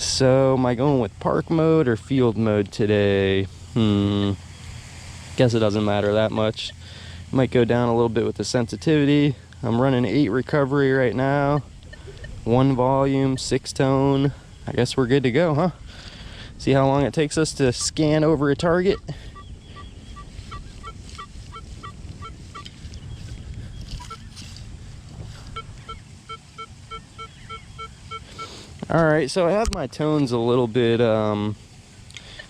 So am I going with park mode or field mode today? Guess it doesn't matter that much. Might go down a little bit with the sensitivity. I'm running 8 recovery right now, 1 volume, 6 tone. I guess we're good to go, huh? See how long it takes us to scan over a target. Alright, so I have my tones a little bit,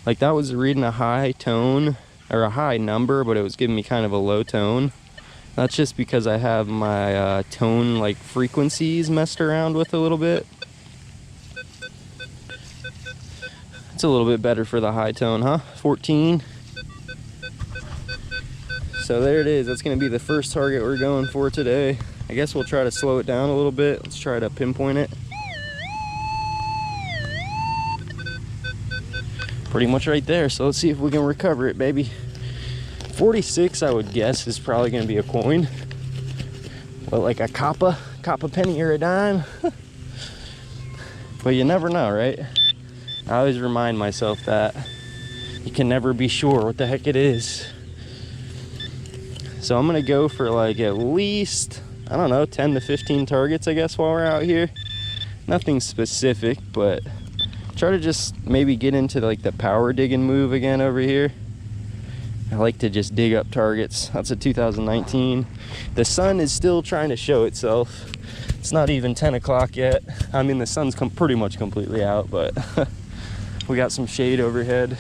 like that was reading a high tone, or a high number, but it was giving me kind of a low tone. That's just because I have my tone, like, frequencies messed around with a little bit. It's a little bit better for the high tone, huh? 14. So there it is. That's going to be the first target we're going for today. I guess we'll try to slow it down a little bit. Let's try to pinpoint it. Pretty much right there. So let's see if we can recover it, baby. 46, I would guess, is probably going to be a coin. But like a copper penny or a dime. But you never know, right? I always remind myself that you can never be sure what the heck it is. So I'm going to go for like at least, I don't know, 10 to 15 targets, I guess, while we're out here. Nothing specific, but try to just maybe get into like the power digging move again over here. I like to just dig up targets. That's a 2019. The sun is still trying to show itself. It's not even 10 o'clock yet. I mean, the sun's pretty much completely out, but we got some shade overhead.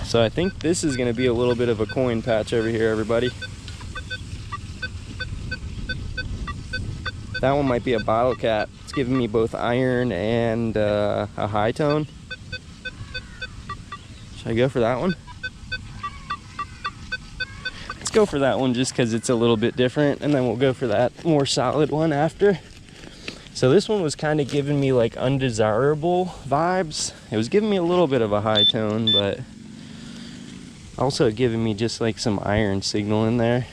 So I think this is going to be a little bit of a coin patch over here, everybody. That one might be a bottle cap. It's giving me both iron and a high tone. Should I go for that one? Let's go for that one just because it's a little bit different, and then we'll go for that more solid one after. So this one was kind of giving me like undesirable vibes. It was giving me a little bit of a high tone, but also giving me just like some iron signal in there.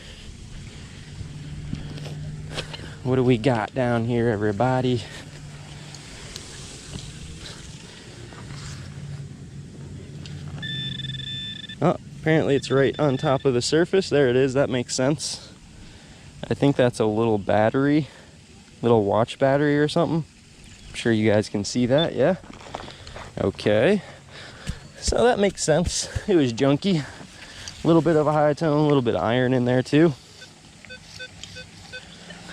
What do we got down here, everybody? Oh, apparently it's right on top of the surface. There it is. That makes sense. I think that's a little battery, little watch battery or something. I'm sure you guys can see that, yeah? Okay. So that makes sense. It was junky. A little bit of a high tone, a little bit of iron in there too.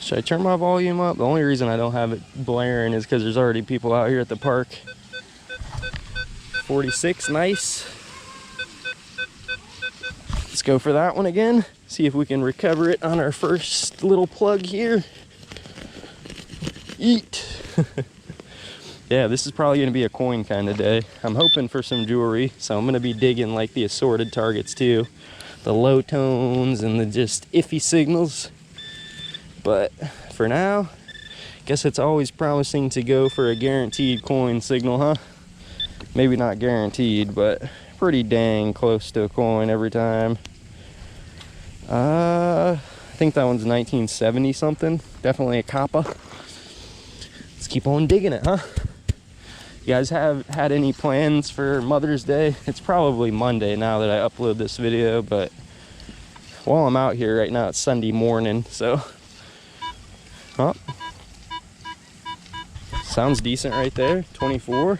Should I turn my volume up? The only reason I don't have it blaring is because there's already people out here at the park. 46, nice. Let's go for that one again. See if we can recover it on our first little plug here. Eat. Yeah, this is probably going to be a coin kind of day. I'm hoping for some jewelry, so I'm going to be digging like the assorted targets too. The low tones and the just iffy signals. But for now, guess it's always promising to go for a guaranteed coin signal, huh? Maybe not guaranteed, but pretty dang close to a coin every time. I think that one's 1970 something. Definitely a copper. Let's keep on digging it, huh? You guys have had any plans for Mother's Day? It's probably Monday now that I upload this video, but while I'm out here right now, it's Sunday morning, so. Oh. Sounds decent right there, 24.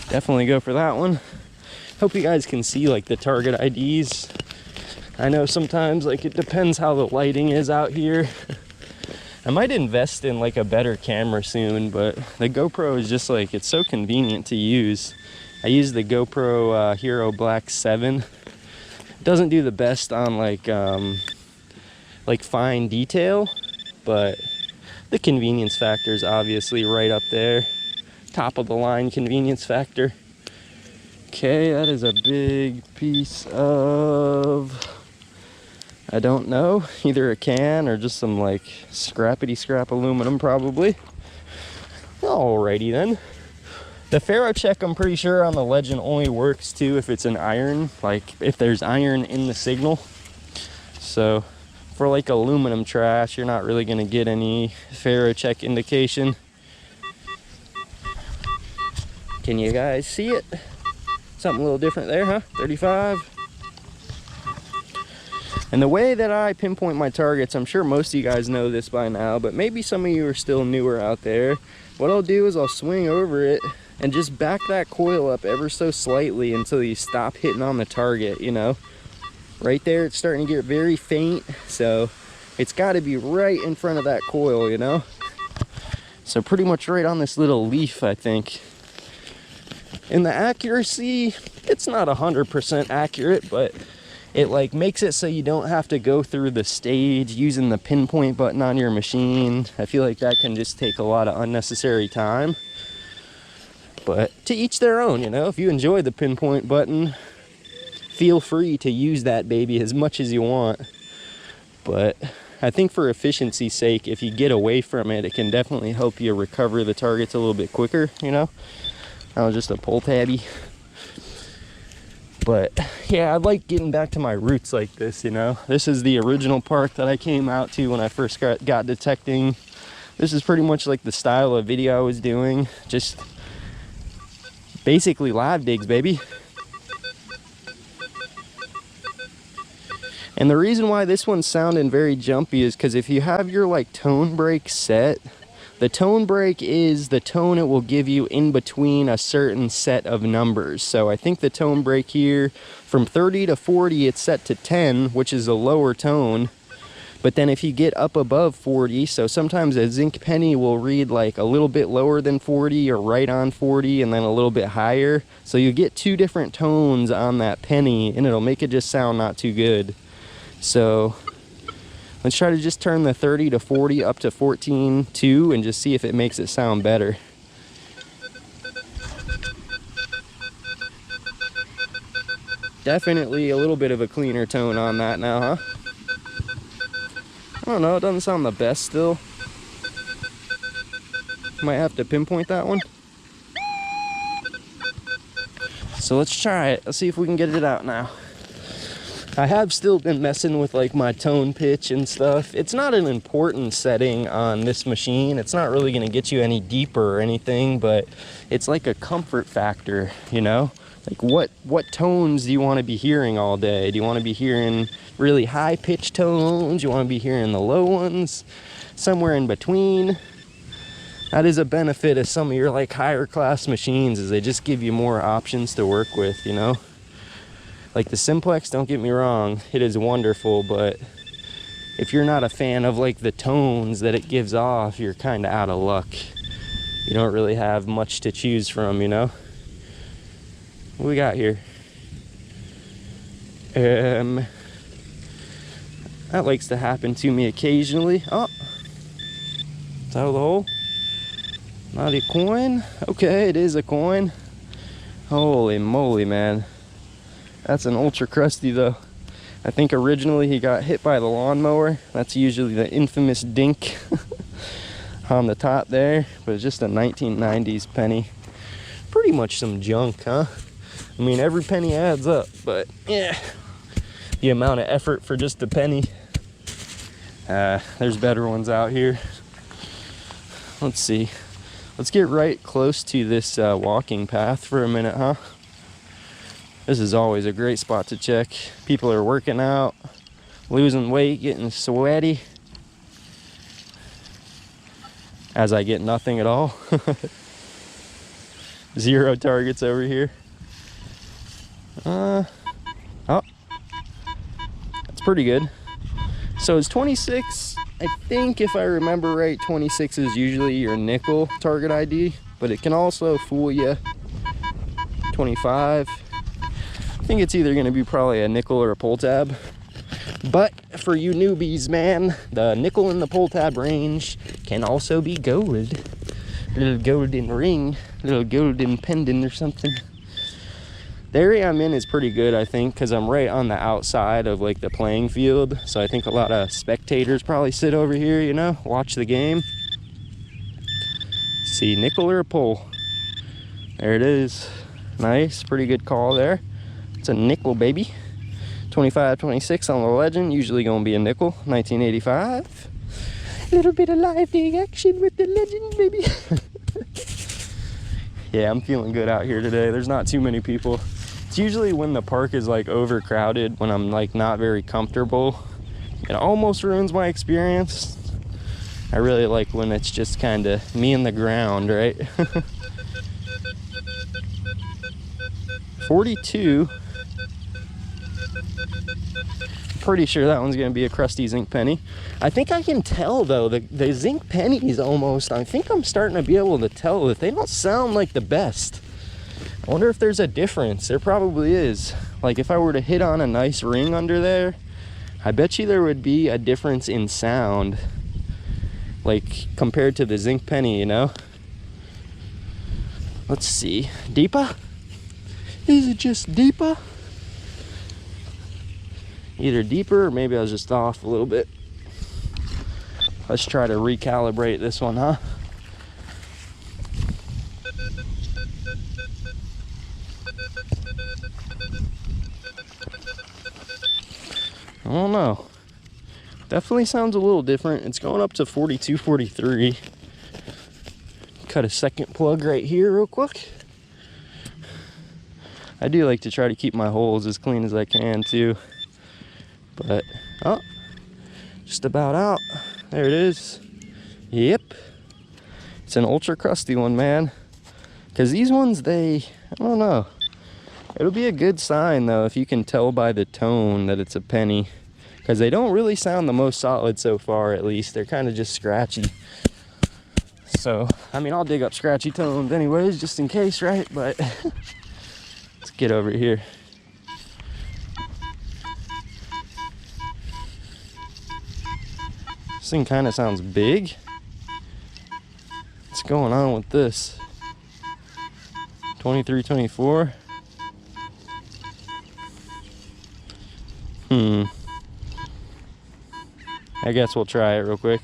Definitely go for that one. Hope you guys can see like the target IDs. I know sometimes like it depends how the lighting is out here. I might invest in like a better camera soon, but the GoPro is just like, it's so convenient to use. I use the GoPro Hero Black 7. It doesn't do the best on like fine detail, but the convenience factor is obviously right up there. Top of the line convenience factor. Okay, that is a big piece of, I don't know, either a can or just some like scrappity scrap aluminum probably. Alrighty then. The ferro check, I'm pretty sure on the Legend only works too if it's an iron, like if there's iron in the signal. So For like aluminum trash, you're not really gonna get any ferrocheck indication. Can you guys see it? Something a little different there, huh? 35. And the way that I pinpoint my targets, I'm sure most of you guys know this by now, but maybe some of you are still newer out there. What I'll do is I'll swing over it and just back that coil up ever so slightly until you stop hitting on the target, you know? Right there, it's starting to get very faint, so it's got to be right in front of that coil, you know? So pretty much right on this little leaf, I think. And the accuracy, it's not 100% accurate, but it like makes it so you don't have to go through the stage using the pinpoint button on your machine. I feel like that can just take a lot of unnecessary time. But to each their own, you know? If you enjoy the pinpoint button, feel free to use that baby as much as you want. But I think for efficiency's sake, if you get away from it, it can definitely help you recover the targets a little bit quicker, you know? That was just a pull tabby. But yeah, I like getting back to my roots like this, you know? This is the original park that I came out to when I first got detecting. This is pretty much like the style of video I was doing. Just basically live digs, baby. And the reason why this one's sounding very jumpy is because if you have your like tone break set, the tone break is the tone it will give you in between a certain set of numbers. So I think the tone break here from 30 to 40, it's set to 10, which is a lower tone. But then if you get up above 40, so sometimes a zinc penny will read like a little bit lower than 40 or right on 40 and then a little bit higher. So you get two different tones on that penny and it'll make it just sound not too good. So let's try to just turn the 30 to 40 up to 14.2 and just see if it makes it sound better. Definitely a little bit of a cleaner tone on that now, huh? I don't know, it doesn't sound the best still. Might have to pinpoint that one. So let's try it. Let's see if we can get it out now. I have still been messing with like my tone pitch and stuff. It's not an important setting on this machine. It's not really going to get you any deeper or anything, but it's like a comfort factor, you know? Like what tones do you want to be hearing all day? Do you want to be hearing really high pitched tones? You want to be hearing the low ones? Somewhere in between? That is a benefit of some of your like higher class machines, is they just give you more options to work with, you know? Like the Simplex, don't get me wrong, it is wonderful, but if you're not a fan of like the tones that it gives off, you're kind of out of luck. You don't really have much to choose from, you know? What we got here? That likes to happen to me occasionally. Oh, it's out of the hole. Not a coin? Okay, it is a coin. Holy moly, man. That's an ultra crusty though. I think originally he got hit by the lawnmower. That's usually the infamous dink on the top there, but it's just a 1990s penny. Pretty much some junk, huh? I mean, every penny adds up, but yeah, the amount of effort for just a penny. There's better ones out here. Let's see. Let's get right close to this walking path for a minute, huh? This is always a great spot to check. People are working out, losing weight, getting sweaty. As I get nothing at all. 0 targets over here. Oh, that's pretty good. So it's 26. I think if I remember right, 26 is usually your nickel target ID, but it can also fool you. 25. I think it's either going to be probably a nickel or a pull tab. But for you newbies, man, the nickel and the pull tab range can also be gold. A little golden ring, a little golden pendant or something. The area I'm in is pretty good, I think, because I'm right on the outside of like the playing field. So I think a lot of spectators probably sit over here, you know, watch the game. Let's see, nickel or a pull. There it is. Nice, pretty good call there. It's a nickel, baby. 25, 26 on the Legend, usually gonna be a nickel. 1985. Little bit of live dig action with the Legend, baby. Yeah, I'm feeling good out here today. There's not too many people. It's usually when the park is like overcrowded, when I'm like not very comfortable. It almost ruins my experience. I really like when it's just kind of me and the ground, right? 42. Pretty sure that one's gonna be a crusty zinc penny. I think I can tell though, the zinc pennies almost, I think I'm starting to be able to tell that they don't sound like the best. I wonder if there's a difference. There probably is. Like if I were to hit on a nice ring under there, I bet you there would be a difference in sound, like compared to the zinc penny, you know? Let's see. Deeper? Is it just deeper? Either deeper or maybe I was just off a little bit. Let's try to recalibrate this one, huh? I don't know. Definitely sounds a little different. It's going up to 42, 43. Cut a second plug right here real quick. I do like to try to keep my holes as clean as I can too. But, oh, just about out. There it is. Yep. It's an ultra crusty one, man. Because these ones, I don't know. It'll be a good sign though if you can tell by the tone that it's a penny. Because they don't really sound the most solid so far, at least. They're kind of just scratchy. So, I mean, I'll dig up scratchy tones anyways, just in case, right? But, let's get over here. This thing kind of sounds big. What's going on with this? 23, 24. I guess we'll try it real quick.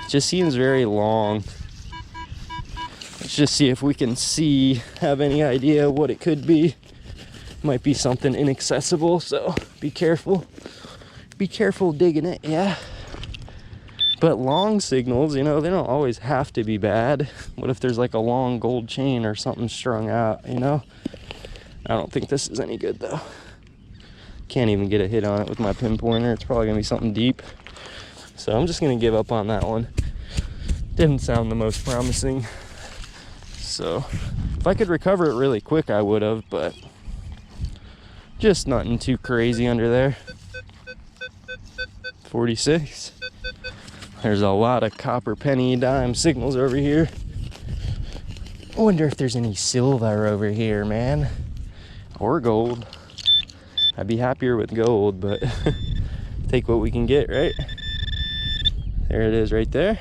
It just seems very long. Let's just see if we can have any idea what it could be. Might be something inaccessible, so be careful. Be careful digging it, yeah. But long signals, you know, they don't always have to be bad. What if there's like a long gold chain or something strung out, you know? I don't think this is any good though. Can't even get a hit on it with my pinpointer. It's probably gonna be something deep. So I'm just gonna give up on that one. Didn't sound the most promising. So if I could recover it really quick, I would have, but just nothing too crazy under there. 46. There's a lot of copper penny dime signals over here. I wonder if there's any silver over here, man. Or gold. I'd be happier with gold, but take what we can get, right? There it is right there.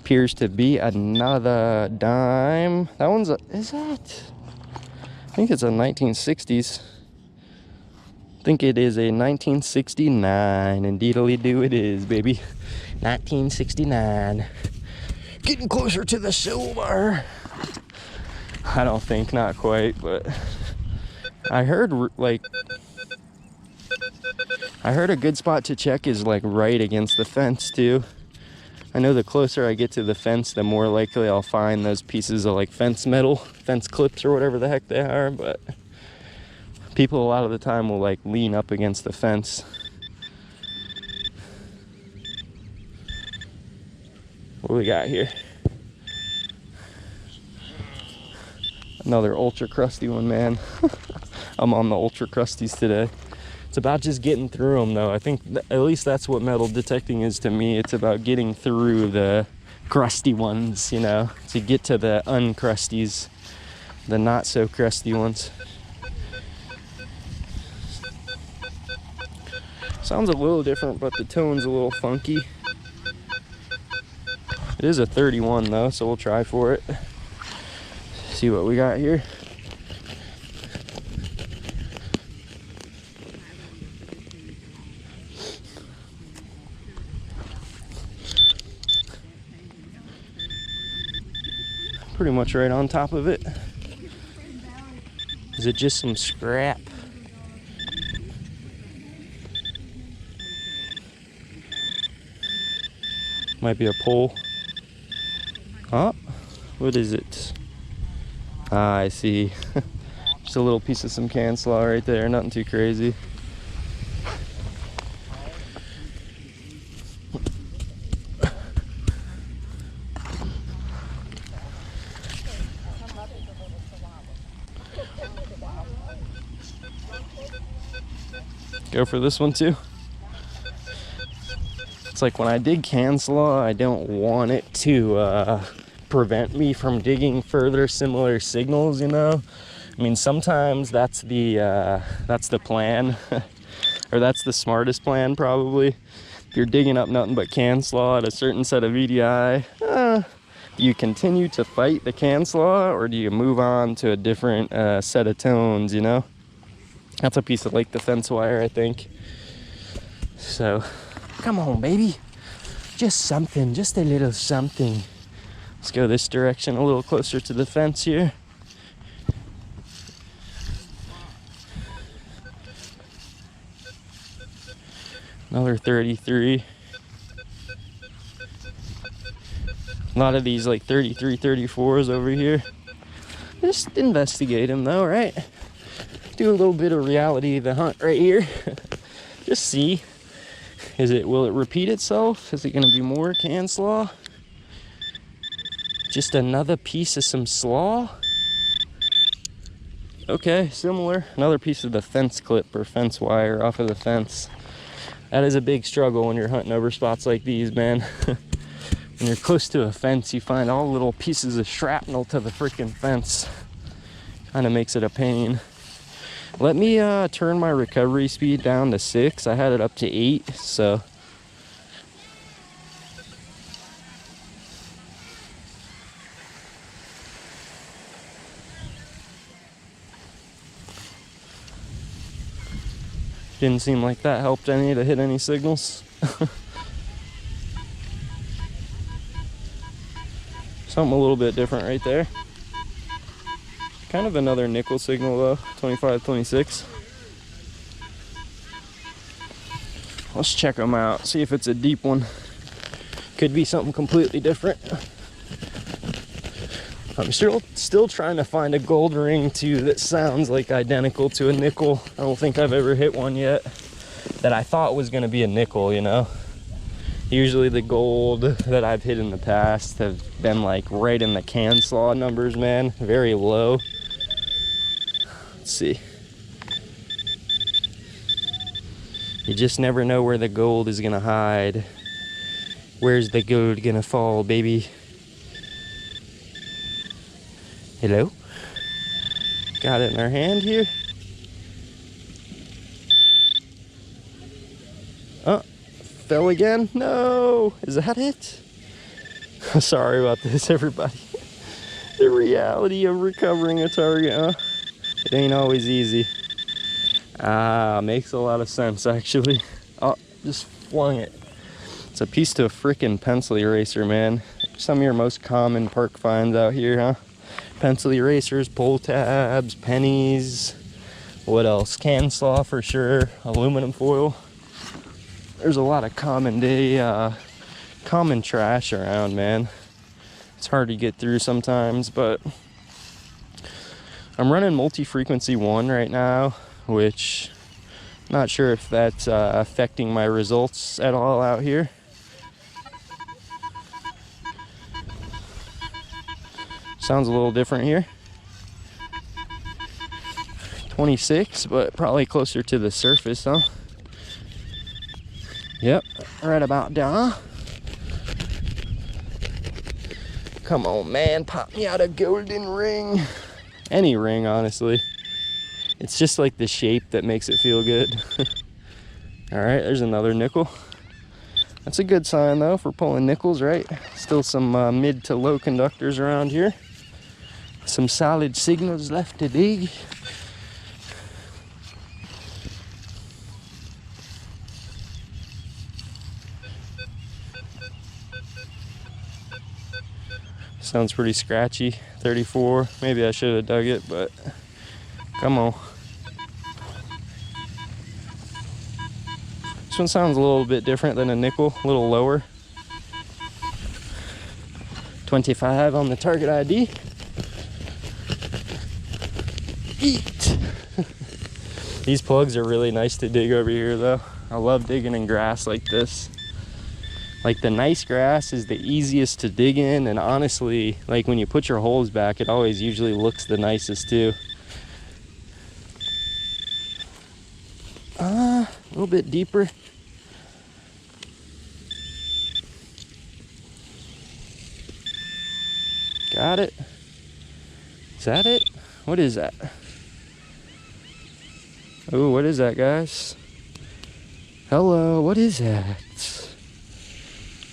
Appears to be another dime. That one's is that? I think it's a 1960s. I think it is a 1969. Indeedly-do it is, baby. 1969. Getting closer to the silver. I don't think, not quite, but I heard a good spot to check is like right against the fence too. I know the closer I get to the fence, the more likely I'll find those pieces of like fence metal, fence clips or whatever the heck they are, but people a lot of the time will like lean up against the fence. What do we got here? Another ultra crusty one, man. I'm on the ultra crusties today. It's about just getting through them though. I think at least that's what metal detecting is to me. It's about getting through the crusty ones, you know, to get to the uncrusties, the not so crusty ones. Sounds a little different, but the tone's a little funky. It is a 31 though, so we'll try for it. See what we got here. Pretty much right on top of it. Is it just some scrap? Might be a pole. Huh? What is it? Ah, I see. Just a little piece of some can slaw right there. Nothing too crazy. Go for this one too. It's like when I dig can slaw, I don't want it to prevent me from digging further similar signals, you know? I mean, sometimes that's the plan, or that's the smartest plan probably. If you're digging up nothing but can slaw at a certain set of VDI, do you continue to fight the can slaw, or do you move on to a different set of tones, you know? That's a piece of like the fence wire, I think. So, come on, baby. Just something, just a little something. Let's go this direction, a little closer to the fence here. Another 33. A lot of these like 33, 34s over here. Just investigate them though, right? Do a little bit of reality of the hunt right here. Just see. Will it repeat itself? Is it gonna be more can slaw? Just another piece of some slaw? Okay, similar. Another piece of the fence clip or fence wire off of the fence. That is a big struggle when you're hunting over spots like these, man. When you're close to a fence, you find all little pieces of shrapnel to the freaking fence. Kind of makes it a pain. Let me turn my recovery speed down to 6. I had it up to 8, so. Didn't seem like that helped any to hit any signals. Something a little bit different right there. Kind of another nickel signal though, 25, 26. Let's check them out, see if it's a deep one. Could be something completely different. I'm still trying to find a gold ring too that sounds like identical to a nickel. I don't think I've ever hit one yet that I thought was gonna be a nickel, you know? Usually the gold that I've hit in the past have been like right in the can slaw numbers, man. Very low. Let's see. You just never know where the gold is gonna hide. Where's the gold gonna fall, baby? Hello? Got it in our hand here. Oh, fell again? No! Is that it? Sorry about this, everybody. The reality of recovering a target, huh? It ain't always easy. Ah, makes a lot of sense, actually. Oh, just flung it. It's a piece to a frickin' pencil eraser, man. Some of your most common park finds out here, huh? Pencil erasers, pull tabs, pennies. What else? Can slaw for sure. Aluminum foil. There's a lot of common trash around, man. It's hard to get through sometimes, but I'm running multi-frequency 1 right now, which I'm not sure if that's affecting my results at all out here. Sounds a little different here. 26, but probably closer to the surface, huh? Yep, right about there. Come on, man, pop me out a golden ring. Any ring, honestly. It's just like the shape that makes it feel good. All right, there's another nickel. That's a good sign though for pulling nickels, right? Still some mid to low conductors around here. Some solid signals left to dig. Sounds pretty scratchy. 34. Maybe I should have dug it, but come on. This one sounds a little bit different than a nickel, a little lower. 25 on the target ID. Eat! These plugs are really nice to dig over here though. I love digging in grass like this. Like the nice grass is the easiest to dig in, and honestly, like when you put your holes back, it always usually looks the nicest too. A little bit deeper. Got it. Is that it? What is that? Oh, what is that, guys? Hello, what is that?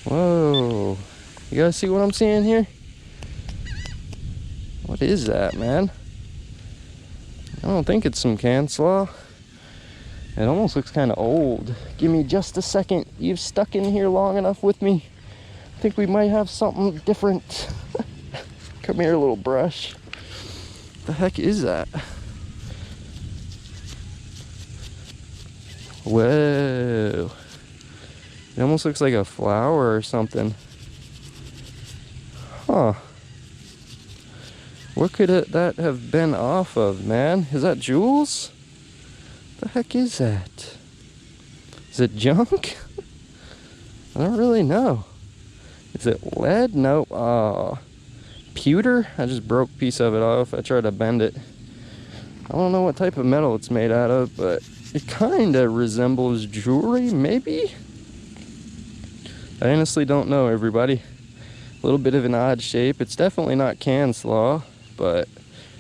Whoa. You guys see what I'm seeing here? What is that, man? I don't think it's some can slaw. It almost looks kind of old. Give me just a second. You've stuck in here long enough with me. I think we might have something different. Come here, little brush. The heck is that? Whoa. It almost looks like a flower or something. Huh. What could that have been off of, man? Is that jewels? The heck is that? Is it junk? I don't really know. Is it lead? Nope. Pewter? I just broke a piece of it off. I tried to bend it. I don't know what type of metal it's made out of, but it kind of resembles jewelry, maybe? I honestly don't know, everybody. A little bit of an odd shape. It's definitely not can slaw, but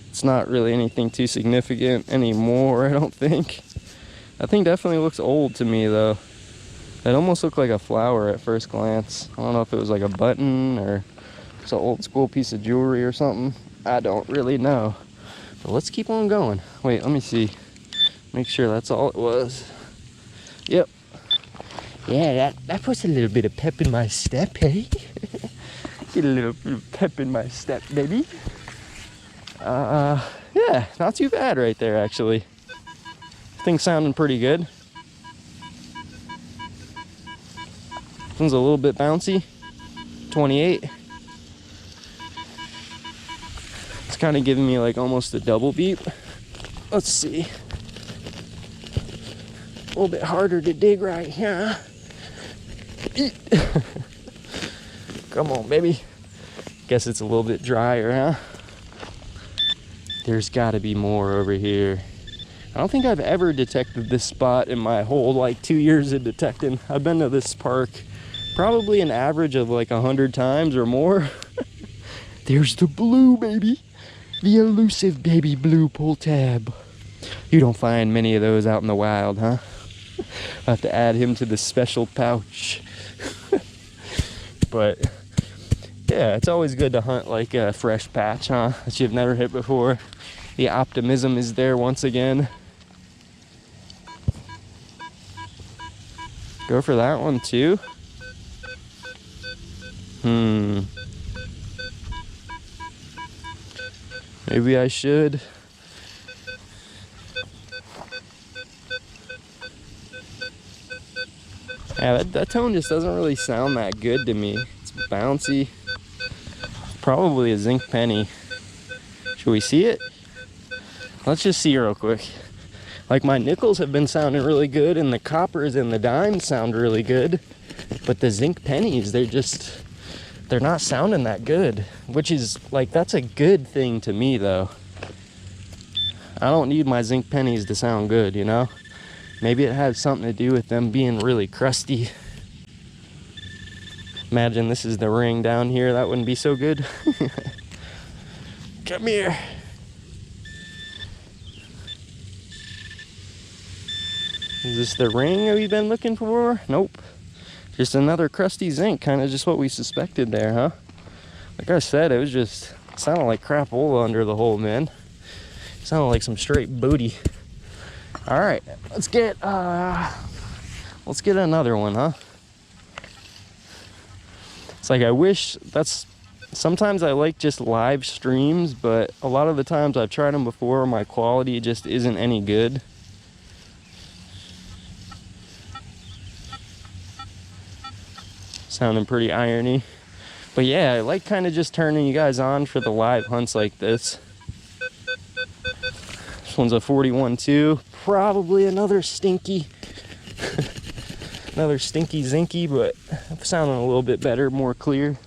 it's not really anything too significant anymore, I don't think. I think definitely looks old to me, though. It almost looked like a flower at first glance. I don't know if it was like a button or it's an old school piece of jewelry or something. I don't really know. But let's keep on going. Wait, let me see. Make sure that's all it was. Yep. Yeah, that puts a little bit of pep in my step, hey? Get a little bit of pep in my step, baby. Yeah, not too bad right there, actually. Thing's sounding pretty good. This one's a little bit bouncy. 28. It's kind of giving me like almost a double beep. Let's see. A little bit harder to dig right here. Come on, baby. Guess it's a little bit drier, huh? There's gotta be more over here. I don't think I've ever detected this spot in my whole like 2 years of detecting. I've been to this park probably an average of like 100 times or more. There's the blue, baby. The elusive baby blue pull tab. You don't find many of those out in the wild, huh? I'll have to add him to the special pouch. But yeah, it's always good to hunt like a fresh patch, huh? That you've never hit before. The optimism is there once again. Go for that one too. Maybe I should. Yeah, that tone just doesn't really sound that good to me. It's bouncy. Probably a zinc penny. Should we see it? Let's just see real quick. Like my nickels have been sounding really good, and the coppers and the dimes sound really good. But the zinc pennies, they're not sounding that good. Which is, like, that's a good thing to me, though. I don't need my zinc pennies to sound good, you know? Maybe it has something to do with them being really crusty. Imagine this is the ring down here. That wouldn't be so good. Come here. Is this the ring we've been looking for? Nope. Just another crusty zinc, kind of just what we suspected there, huh? Like I said, it sounded like crapola under the hole, man. It sounded like some straight booty. All right, let's get another one, huh? It's like sometimes I like just live streams, but a lot of the times I've tried them before, my quality just isn't any good. Sounding pretty irony. But yeah, I like kind of just turning you guys on for the live hunts like this. This one's a 41-2, probably another stinky, another stinky zinky, but sounding a little bit better, more clear.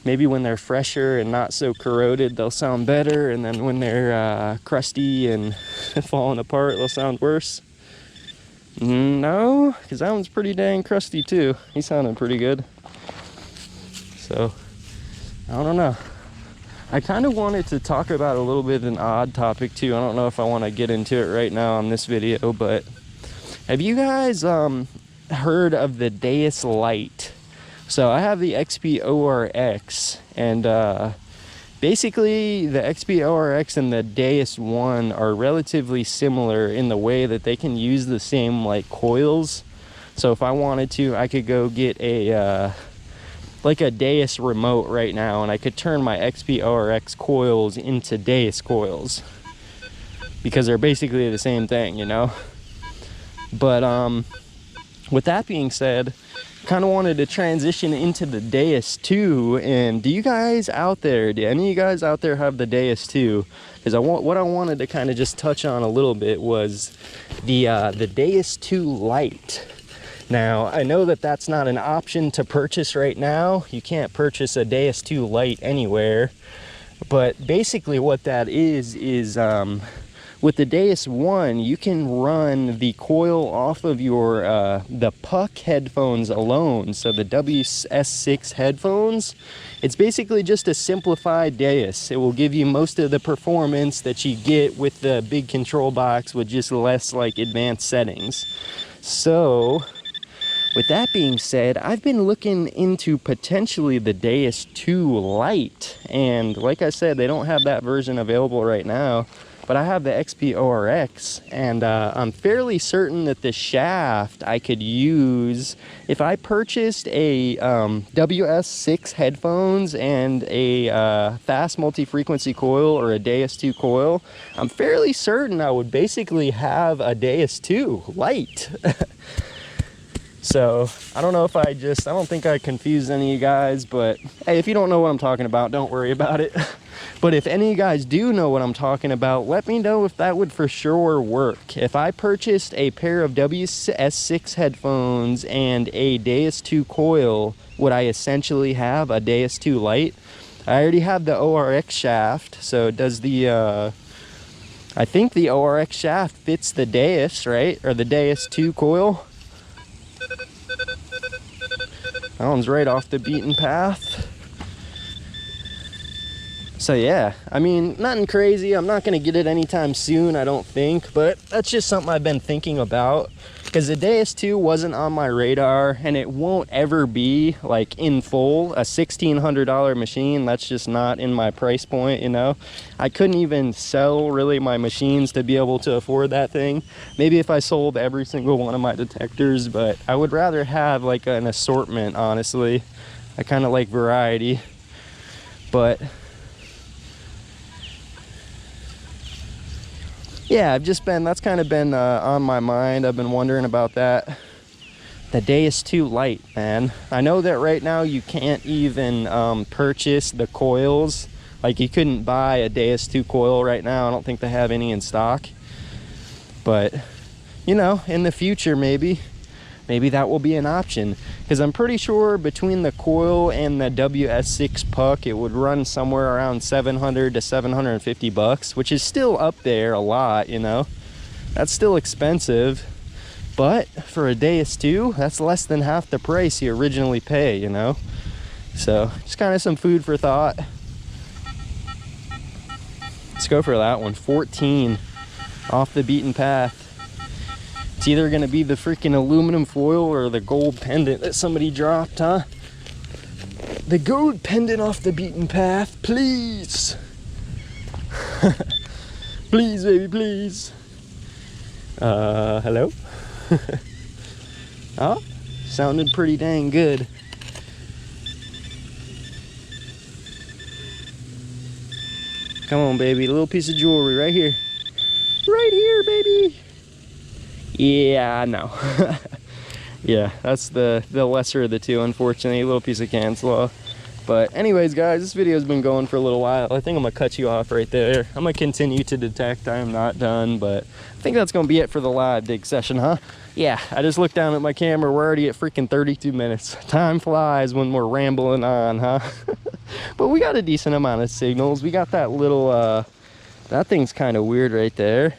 Maybe when they're fresher and not so corroded, they'll sound better, and then when they're crusty and falling apart, they'll sound worse. No, because that one's pretty dang crusty too. He's sounding pretty good. So, I don't know. I kind of wanted to talk about a little bit of an odd topic too. I don't know if I want to get into it right now on this video, but have you guys heard of the DIGS light? So I have the XP-ORX, and basically the XP-ORX and the DIGS 1 are relatively similar in the way that they can use the same like coils. So if I wanted to, I could go get a like a DIGS remote right now, and I could turn my XP-ORX coils into DIGS coils because they're basically the same thing, you know. But with that being said, kind of wanted to transition into the DIGS 2. And do you guys out there, do any of you guys out there have the DIGS 2? Because what I wanted to kind of just touch on a little bit was the DIGS 2 Lite. Now, I know that that's not an option to purchase right now. You can't purchase a DIGS 2 Lite anywhere. But basically what that is with the DIGS 1, you can run the coil off of your the Puck headphones alone. So the WS6 headphones, it's basically just a simplified DIGS. It will give you most of the performance that you get with the big control box with just less like advanced settings. So with that being said, I've been looking into potentially the DIGS 2 Lite, and like I said, they don't have that version available right now, but I have the XP-ORX, and I'm fairly certain that the shaft I could use if I purchased a WS6 headphones and a fast multi-frequency coil or a DIGS 2 coil. I'm fairly certain I would basically have a DIGS 2 Lite. So, I don't know if I don't think I confused any of you guys, but hey, if you don't know what I'm talking about, don't worry about it. But if any of you guys do know what I'm talking about, let me know if that would for sure work. If I purchased a pair of WS6 headphones and a DIGS 2 coil, would I essentially have a DIGS 2 Lite? I already have the ORX shaft, so does the, I think the ORX shaft fits the DIGS, right? Or the DIGS 2 coil. That one's right off the beaten path. So yeah, I mean, nothing crazy. I'm not gonna get it anytime soon, I don't think, but that's just something I've been thinking about, because the DIGS 2 wasn't on my radar, and it won't ever be like in full a $1,600 machine. That's just not in my price point, you know. I couldn't even sell really my machines to be able to afford that thing. Maybe if I sold every single one of my detectors, but I would rather have like an assortment, honestly. I kind of like variety. But yeah, that's kind of been on my mind. I've been wondering about that. The DIGS 2 Lite, man. I know that right now you can't even purchase the coils. Like, you couldn't buy a DIGS 2 coil right now. I don't think they have any in stock. But, you know, in the future, maybe that will be an option. Because I'm pretty sure between the coil and the WS6 Puck, it would run somewhere around $700 to $750, which is still up there a lot, you know. That's still expensive. But for a DIGS 2, that's less than half the price you originally pay, you know. So, just kind of some food for thought. Let's go for that one. 14, off the beaten path. It's either gonna be the freaking aluminum foil or the gold pendant that somebody dropped, huh? The gold pendant off the beaten path, please. Please, baby, please. Hello? Oh, sounded pretty dang good. Come on, baby, a little piece of jewelry right here. Right here, baby. Yeah, no. Yeah, that's the lesser of the two, unfortunately. A little piece of cancel off. But anyways, guys, this video's been going for a little while. I think I'm gonna cut you off right there. I'm gonna continue to detect. I am not done, but I think that's gonna be it for the live dig session, huh? Yeah, I just looked down at my camera. We're already at freaking 32 minutes. Time flies when we're rambling on, huh? But we got a decent amount of signals. We got that little, that thing's kind of weird right there.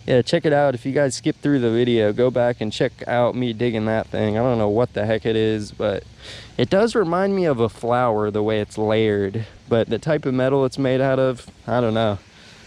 Yeah, check it out. If you guys skip through the video, go back and check out me digging that thing. I don't know what the heck it is, but it does remind me of a flower, the way it's layered. But the type of metal it's made out of, I don't know.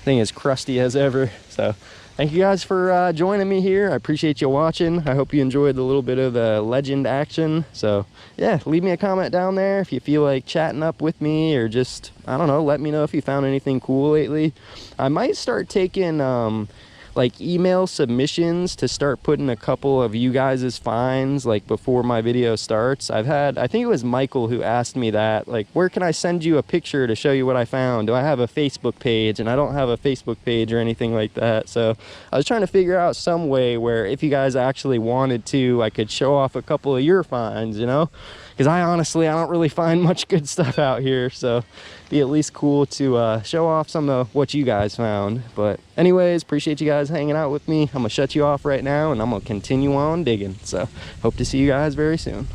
Thing is crusty as ever. So thank you guys for joining me here. I appreciate you watching. I hope you enjoyed the little bit of the legend action. So yeah, leave me a comment down there if you feel like chatting up with me, or just, I don't know, let me know if you found anything cool lately. I might start taking like email submissions to start putting a couple of you guys' finds like before my video starts. I think it was Michael who asked me that, like, where can I send you a picture to show you what I found? Do I have a Facebook page? And I don't have a Facebook page or anything like that. So I was trying to figure out some way where if you guys actually wanted to, I could show off a couple of your finds, you know? Because I don't really find much good stuff out here, so it'd be at least cool to show off some of what you guys found. But anyways, appreciate you guys hanging out with me. I'm gonna shut you off right now, and I'm gonna continue on digging. So hope to see you guys very soon.